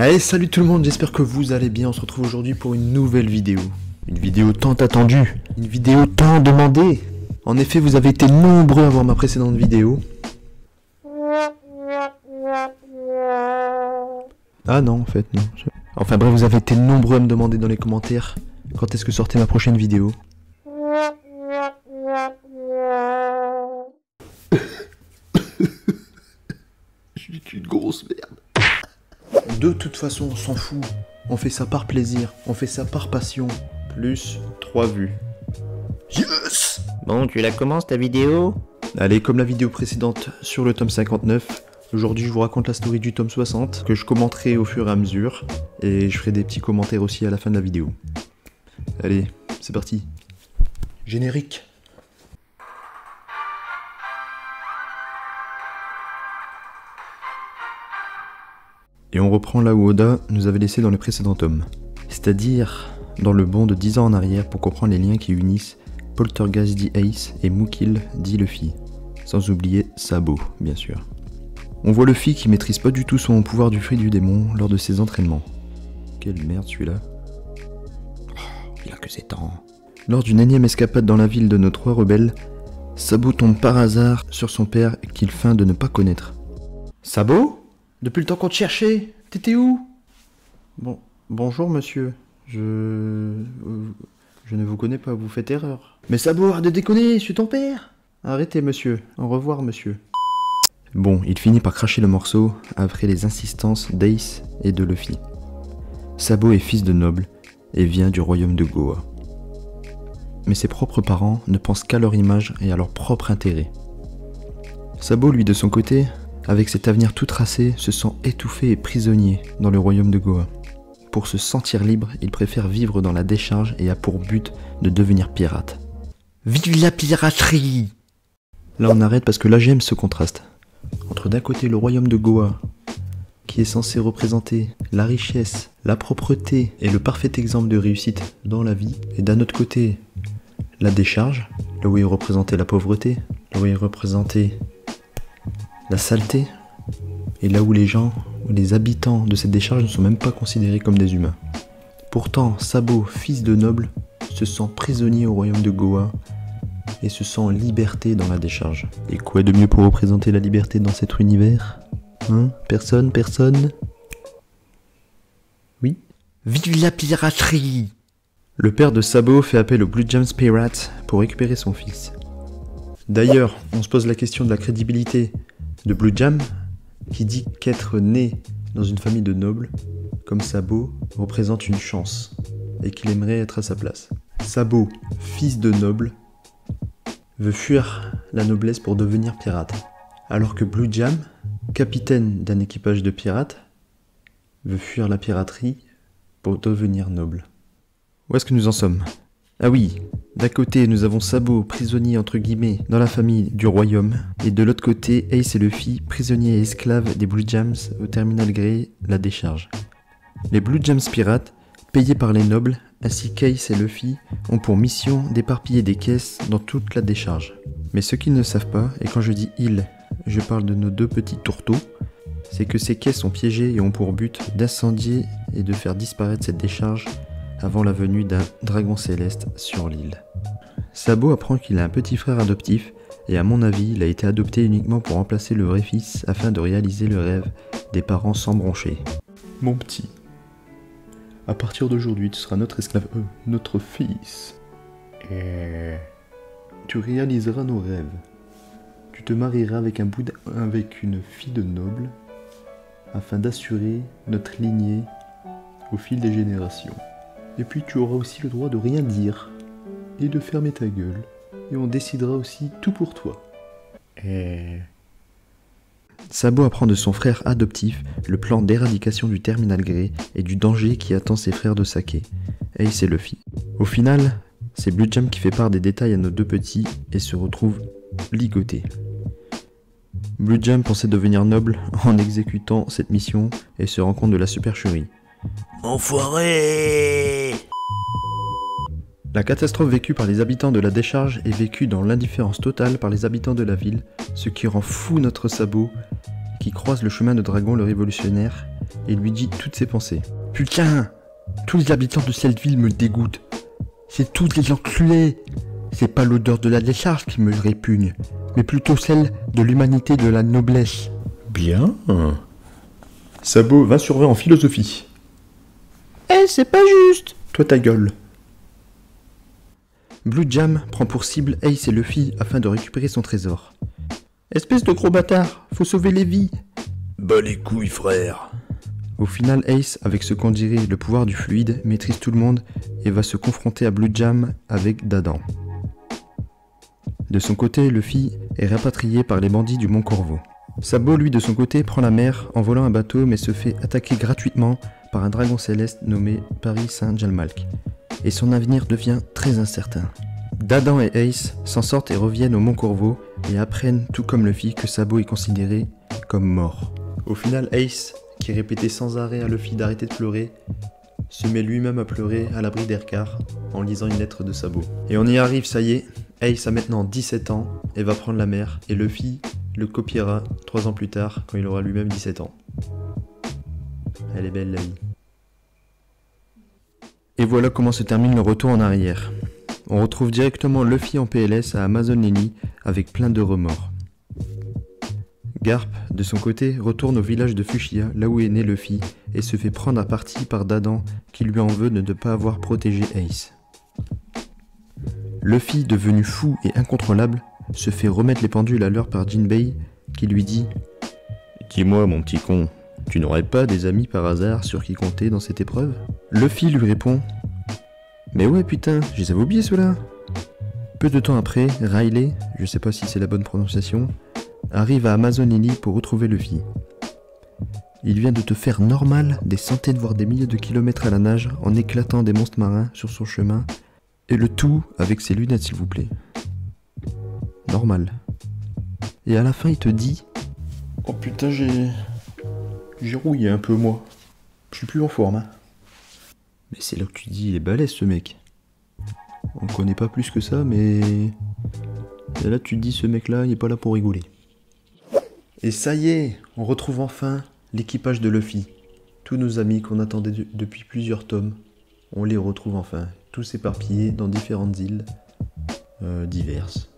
Allez, salut tout le monde, j'espère que vous allez bien. On se retrouve aujourd'hui pour une nouvelle vidéo. Une vidéo tant attendue, une vidéo tant demandée. En effet, vous avez été nombreux à voir ma précédente vidéo. Ah non, en fait, non. Enfin bref, vous avez été nombreux à me demander dans les commentaires quand est-ce que sortait ma prochaine vidéo. Je suis une grosse merde. De toute façon, on s'en fout. On fait ça par plaisir, on fait ça par passion. Plus 3 vues. Yes! Bon, tu la commences ta vidéo? Allez, comme la vidéo précédente sur le tome 59, aujourd'hui je vous raconte la story du tome 60, que je commenterai au fur et à mesure, et je ferai des petits commentaires aussi à la fin de la vidéo. Allez, c'est parti. Générique. Et on reprend là où Oda nous avait laissé dans le précédent tome. C'est-à-dire dans le bond de 10 ans en arrière pour comprendre les liens qui unissent Poltergeist dit Ace et Mukil dit Luffy. Sans oublier Sabo, bien sûr. On voit Luffy qui maîtrise pas du tout son pouvoir du fruit du démon lors de ses entraînements. Quelle merde celui-là. Oh, il a que 7 ans. Lors d'une énième escapade dans la ville de nos 3 rebelles, Sabo tombe par hasard sur son père qu'il feint de ne pas connaître. Sabo ? Depuis le temps qu'on te cherchait, t'étais où? Bonjour monsieur, je ne vous connais pas, vous faites erreur. Mais Sabo, arrête de déconner, je suis ton père. Arrêtez monsieur, au revoir monsieur. Bon, il finit par cracher le morceau après les insistances d'Ace et de Luffy. Sabo est fils de noble et vient du royaume de Goa. Mais ses propres parents ne pensent qu'à leur image et à leur propre intérêt. Sabo, lui de son côté, avec cet avenir tout tracé, se sent étouffé et prisonnier dans le royaume de Goa. Pour se sentir libre, il préfère vivre dans la décharge et a pour but de devenir pirate. Vive la piraterie! Là on arrête parce que là j'aime ce contraste. Entre d'un côté le royaume de Goa, qui est censé représenter la richesse, la propreté et le parfait exemple de réussite dans la vie, et d'un autre côté la décharge, là où est représentée la pauvreté, là où est représentée la saleté, et là où les gens, ou les habitants de cette décharge ne sont même pas considérés comme des humains. Pourtant, Sabo, fils de noble, se sent prisonnier au royaume de Goa et se sent en liberté dans la décharge. Et quoi de mieux pour représenter la liberté dans cet univers? Hein? Personne? Oui? Vive la piraterie! Le père de Sabo fait appel au Blue Gems Pirates pour récupérer son fils. D'ailleurs, on se pose la question de la crédibilité de Blue Jam, qui dit qu'être né dans une famille de nobles, comme Sabo, représente une chance, et qu'il aimerait être à sa place. Sabo, fils de noble, veut fuir la noblesse pour devenir pirate, alors que Blue Jam, capitaine d'un équipage de pirates, veut fuir la piraterie pour devenir noble. Où est-ce que nous en sommes? Ah oui, d'un côté nous avons Sabo, prisonnier entre guillemets dans la famille du royaume, et de l'autre côté Ace et Luffy, prisonniers et esclaves des Blue Gems au terminal Grey, la décharge. Les Blue Gems pirates, payés par les nobles, ainsi qu'Ace et Luffy, ont pour mission d'éparpiller des caisses dans toute la décharge. Mais ce qu'ils ne savent pas, et quand je dis ils, je parle de nos 2 petits tourteaux, c'est que ces caisses sont piégées et ont pour but d'incendier et de faire disparaître cette décharge avant la venue d'un dragon céleste sur l'île. Sabo apprend qu'il a un petit frère adoptif, et à mon avis, il a été adopté uniquement pour remplacer le vrai fils afin de réaliser le rêve des parents sans broncher. Mon petit, à partir d'aujourd'hui, tu seras notre esclave, notre fils. Tu réaliseras nos rêves. Tu te marieras avec avec une fille de noble, afin d'assurer notre lignée au fil des générations. Et puis tu auras aussi le droit de rien dire, et de fermer ta gueule, et on décidera aussi tout pour toi. Sabo apprend de son frère adoptif le plan d'éradication du terminal Grey et du danger qui attend ses frères de Sake, Ace et Luffy. Au final, c'est Blue Jam qui fait part des détails à nos 2 petits et se retrouve ligoté. Blue Jam pensait devenir noble en exécutant cette mission et se rend compte de la supercherie. Enfoiré! La catastrophe vécue par les habitants de la décharge est vécue dans l'indifférence totale par les habitants de la ville, ce qui rend fou notre Sabo, qui croise le chemin de Dragon le révolutionnaire et lui dit toutes ses pensées. Putain, tous les habitants de cette ville me dégoûtent. C'est tous des enculés. C'est pas l'odeur de la décharge qui me répugne, mais plutôt celle de l'humanité et de la noblesse. Bien. Sabot 20 sur 20 en philosophie. Eh, c'est pas juste. Toi ta gueule. Blue Jam prend pour cible Ace et Luffy afin de récupérer son trésor. Espèce de gros bâtard, faut sauver les vies. Bah les couilles frère. Au final, Ace, avec ce qu'on dirait le pouvoir du fluide, maîtrise tout le monde et va se confronter à Blue Jam avec Dadan. De son côté, Luffy est rapatrié par les bandits du Mont Corvo. Sabot, lui, de son côté, prend la mer en volant un bateau mais se fait attaquer gratuitement par un dragon céleste nommé Paris Saint-Jalmalk. Et son avenir devient très incertain. Dadan et Ace s'en sortent et reviennent au Mont Corvo et apprennent, tout comme Luffy, que Sabot est considéré comme mort. Au final, Ace, qui répétait sans arrêt à Luffy d'arrêter de pleurer, se met lui-même à pleurer à l'abri d'Erkar en lisant une lettre de Sabot. Et on y arrive, ça y est, Ace a maintenant 17 ans et va prendre la mer, et Luffy le copiera 3 ans plus tard quand il aura lui-même 17 ans. Elle est belle la vie. Et voilà comment se termine le retour en arrière. On retrouve directement Luffy en PLS à Amazon Lily avec plein de remords. Garp, de son côté, retourne au village de Fushia, là où est né Luffy, et se fait prendre à partie par Dadan, qui lui en veut de ne pas avoir protégé Ace. Luffy, devenu fou et incontrôlable, se fait remettre les pendules à l'heure par Jinbei, qui lui dit « Dis-moi, mon petit con, tu n'aurais pas des amis par hasard sur qui compter dans cette épreuve ?» Luffy lui répond « Mais ouais putain, je les avais oubliés ceux-là !» Peu de temps après, Riley, je sais pas si c'est la bonne prononciation, arrive à Amazon Lily pour retrouver Luffy. Il vient de te faire normal des centaines voire des milliers de kilomètres à la nage en éclatant des monstres marins sur son chemin, et le tout avec ses lunettes s'il vous plaît. Normal. Et à la fin il te dit « Oh putain j'ai rouillé un peu moi. Je suis plus en forme. Hein. » Mais c'est là que tu dis il est balèze ce mec. On le connaît pas plus que ça mais... Et là tu te dis ce mec là il est pas là pour rigoler. Et ça y est, on retrouve enfin l'équipage de Luffy. Tous nos amis qu'on attendait depuis plusieurs tomes, on les retrouve enfin. Tous éparpillés dans différentes îles diverses.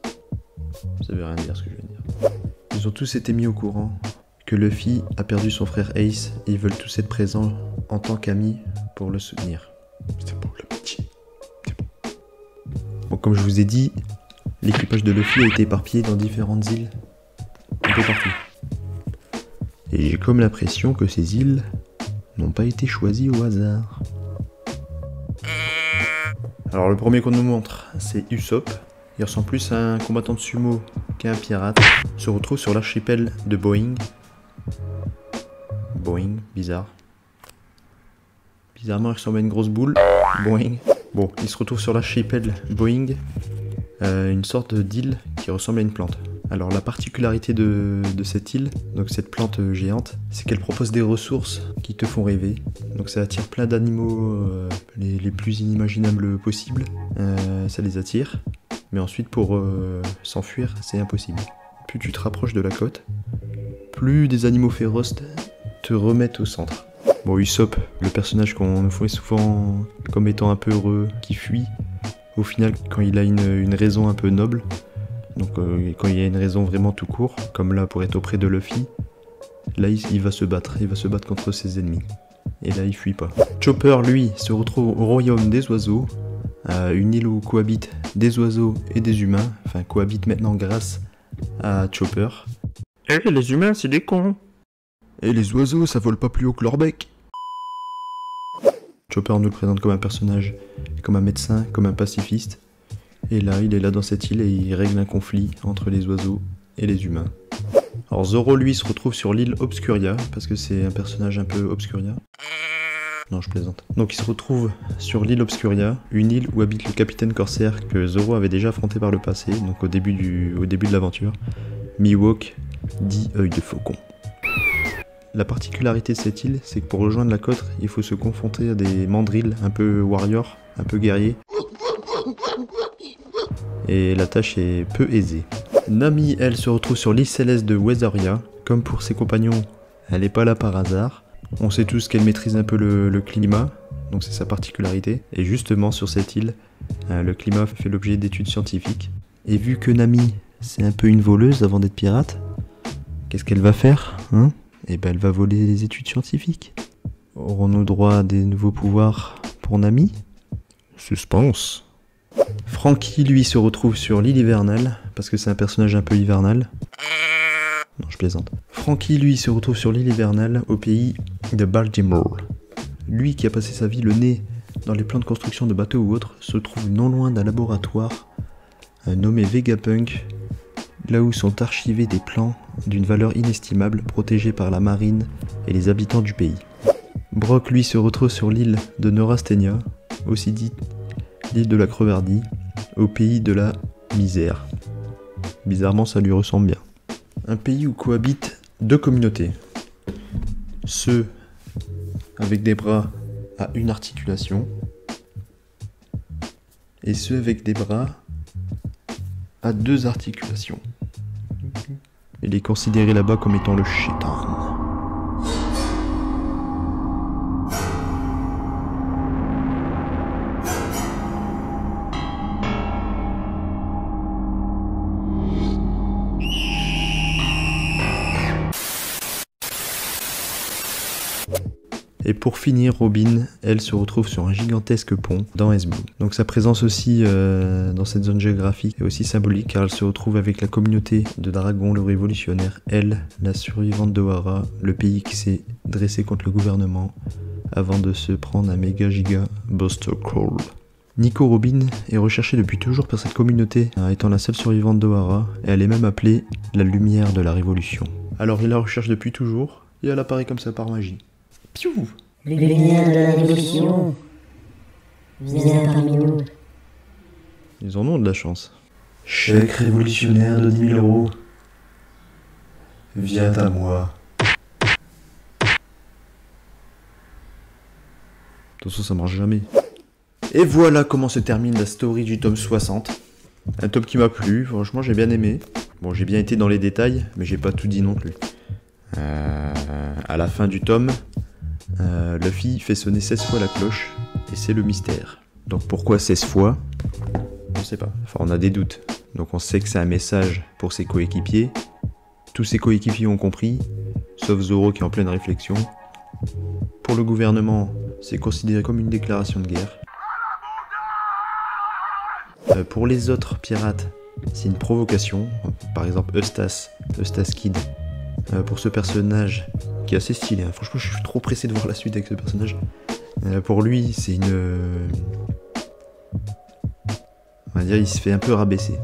Ça veut rien dire ce que je viens de dire. Ils ont tous été mis au courant que Luffy a perdu son frère Ace et ils veulent tous être présents en tant qu'amis pour le soutenir. C'est bon l'amitié. C'est bon. Bon, comme je vous ai dit, l'équipage de Luffy a été éparpillé dans différentes îles un peu partout. Et j'ai comme l'impression que ces îles n'ont pas été choisies au hasard. Alors le premier qu'on nous montre, c'est Usopp. Il ressemble plus à un combattant de sumo qu'à un pirate. Il se retrouve sur l'archipel de Boeing. Boeing, bizarre. Bizarrement, il ressemble à une grosse boule. Boeing. Bon, il se retrouve sur l'archipel Boeing. Une sorte d'île qui ressemble à une plante. Alors la particularité de cette île, donc cette plante géante, c'est qu'elle propose des ressources qui te font rêver. Donc ça attire plein d'animaux les plus inimaginables possibles. Ça les attire. Mais ensuite pour s'enfuir, c'est impossible. Plus tu te rapproches de la côte, plus des animaux féroces te remettent au centre. Bon, Usopp, le personnage qu'on nous fait souvent comme étant un peu heureux, qui fuit, au final quand il a une raison un peu noble, donc quand il y a une raison vraiment tout court, comme là pour être auprès de Luffy, là il va se battre contre ses ennemis. Et là il fuit pas. Chopper lui se retrouve au royaume des oiseaux, une île où cohabitent des oiseaux et des humains, enfin cohabitent maintenant grâce à Chopper. Eh, les humains c'est des cons. Et les oiseaux ça vole pas plus haut que leur bec. Chopper nous le présente comme un personnage, comme un médecin, comme un pacifiste. Et là, il est là dans cette île et il règle un conflit entre les oiseaux et les humains. Alors Zoro, lui, se retrouve sur l'île Obscuria, parce que c'est un personnage un peu Obscuria. Non, je plaisante. Donc il se retrouve sur l'île Obscuria, une île où habite le capitaine corsaire que Zoro avait déjà affronté par le passé, donc au début de l'aventure. Mihawk, dit œil de faucon. La particularité de cette île, c'est que pour rejoindre la côte, il faut se confronter à des mandrills un peu warriors, un peu guerriers. Et la tâche est peu aisée. Nami, elle, se retrouve sur l'île céleste de Weatheria. Comme pour ses compagnons, elle n'est pas là par hasard. On sait tous qu'elle maîtrise un peu le climat, donc c'est sa particularité. Et justement sur cette île, le climat fait l'objet d'études scientifiques. Et vu que Nami, c'est un peu une voleuse avant d'être pirate, qu'est-ce qu'elle va faire, hein? Eh ben elle va voler les études scientifiques. Aurons-nous droit à des nouveaux pouvoirs pour Nami? Suspense. Franky, lui, se retrouve sur l'île hivernale, parce que c'est un personnage un peu hivernal. Non, je plaisante. Franky, lui, se retrouve sur l'île hivernale, au pays de Baltimore. Lui, qui a passé sa vie le nez dans les plans de construction de bateaux ou autres, se trouve non loin d'un laboratoire nommé Vegapunk, là où sont archivés des plans d'une valeur inestimable, protégés par la marine et les habitants du pays. Brock, lui, se retrouve sur l'île de Neurasthenia, aussi dite l'île de la crevardie, au pays de la misère. Bizarrement, ça lui ressemble bien. Un pays où cohabitent deux communautés. Ceux avec des bras à une articulation, et ceux avec des bras à deux articulations. Il est considéré là-bas comme étant le Shaitan. Et pour finir, Robin, elle se retrouve sur un gigantesque pont dans West Blue. Donc sa présence aussi dans cette zone géographique est aussi symbolique car elle se retrouve avec la communauté de Dragon le révolutionnaire, elle, la survivante d'Ohara, le pays qui s'est dressé contre le gouvernement avant de se prendre un méga giga Buster Crawl. Nico Robin est recherchée depuis toujours par cette communauté, étant la seule survivante d'Ohara, et elle est même appelée la lumière de la révolution. Alors il la recherche depuis toujours, et elle apparaît comme ça par magie. Piou! Lumière de la révolution, viens parmi nous. Ils en ont de la chance. Chèque révolutionnaire de 10 000 €. Viens à moi. De toute façon, ça marche jamais. Et voilà comment se termine la story du tome 60. Un tome qui m'a plu, franchement j'ai bien aimé. Bon, j'ai bien été dans les détails, mais j'ai pas tout dit non plus. À la fin du tome, Luffy fait sonner 16 fois la cloche, et c'est le mystère. Donc pourquoi 16 fois? On sait pas. Enfin, on a des doutes. Donc on sait que c'est un message pour ses coéquipiers. Tous ses coéquipiers ont compris, sauf Zoro qui est en pleine réflexion. Pour le gouvernement, c'est considéré comme une déclaration de guerre. Pour les autres pirates, c'est une provocation. Par exemple, Eustace Kid. Pour ce personnage qui est assez stylé, hein. Franchement je suis trop pressé de voir la suite avec ce personnage. Pour lui c'est une... on va dire il se fait un peu rabaisser.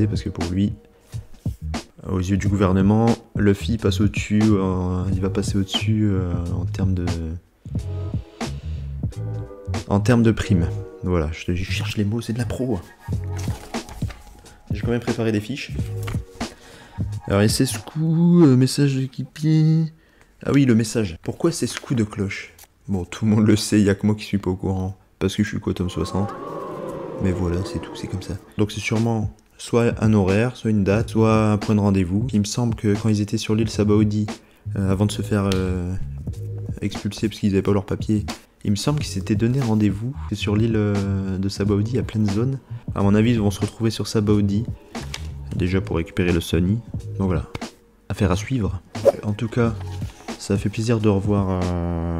Parce que pour lui, aux yeux du gouvernement, Luffy passe au-dessus, il va passer au-dessus en termes de primes. Voilà, je cherche les mots, c'est de la pro. J'ai quand même préparé des fiches. Alors, et c'est ce coup, message d'équipier. Ah oui, le message. Pourquoi c'est ce coup de cloche? Bon, tout le monde le sait, il y a que moi qui suis pas au courant. Parce que je suis qu'au tome 60. Mais voilà, c'est tout, c'est comme ça. Donc c'est sûrement soit un horaire, soit une date, soit un point de rendez-vous. Il me semble que quand ils étaient sur l'île Sabaody, avant de se faire expulser parce qu'ils n'avaient pas leur papier, il me semble qu'ils s'étaient donné rendez-vous. C'est sur l'île de Sabaody, il y a plein de zones. À mon avis, ils vont se retrouver sur Sabaody. Déjà pour récupérer le Sunny. Donc voilà, affaire à suivre. En tout cas, ça fait plaisir de revoir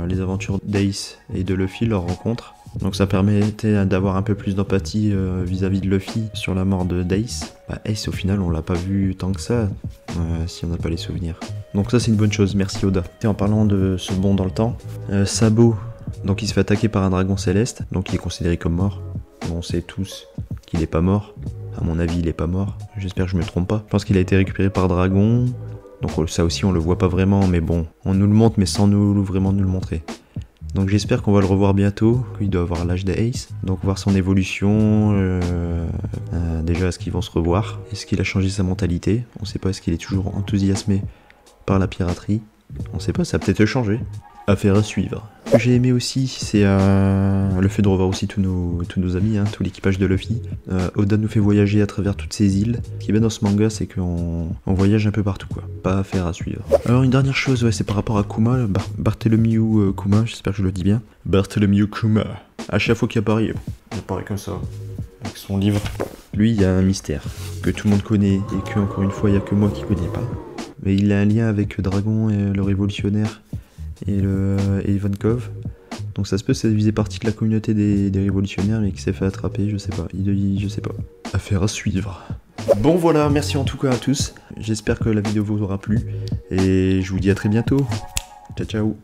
les aventures d'Ace et de Luffy, leur rencontre. Donc ça permettait d'avoir un peu plus d'empathie vis-à-vis de Luffy sur la mort d'Ace. Ace au final on l'a pas vu tant que ça, si on n'a pas les souvenirs. Donc ça c'est une bonne chose, merci Oda. Et en parlant de ce bond dans le temps, Sabo, donc il se fait attaquer par un dragon céleste, donc il est considéré comme mort. Bon, on sait tous qu'il est pas mort. À mon avis, il est pas mort. J'espère que je me trompe pas. Je pense qu'il a été récupéré par Dragon. Donc ça aussi, on le voit pas vraiment. Mais bon, on nous le montre, mais sans vraiment nous le montrer. Donc j'espère qu'on va le revoir bientôt. Il doit avoir l'âge d'Ace. Donc voir son évolution. Déjà, est-ce qu'ils vont se revoir? Est-ce qu'il a changé sa mentalité? On sait pas, est-ce qu'il est toujours enthousiasmé par la piraterie? On sait pas, ça a peut-être changé. Affaire à suivre. que j'ai aimé aussi, c'est le fait de revoir aussi tous nos amis, hein, tout l'équipage de Luffy. Oda nous fait voyager à travers toutes ces îles. Ce qui est bien dans ce manga, c'est qu'on voyage un peu partout, quoi. Pas à faire à suivre. Alors une dernière chose, ouais, c'est par rapport à Kuma, Bartholomew Kuma, j'espère que je le dis bien. Bartholomew Kuma. À chaque fois qu'il apparaît comme ça, avec son livre. Lui, il y a un mystère que tout le monde connaît et que, encore une fois, il n'y a que moi qui connais pas. Mais il a un lien avec Dragon et le révolutionnaire et Ivankov. Donc ça se peut, c'est faisait partie de la communauté des révolutionnaires mais qui s'est fait attraper, je sais pas. Je sais pas. Affaire à suivre. Bon voilà, merci en tout cas à tous. J'espère que la vidéo vous aura plu. Et je vous dis à très bientôt. Ciao ciao.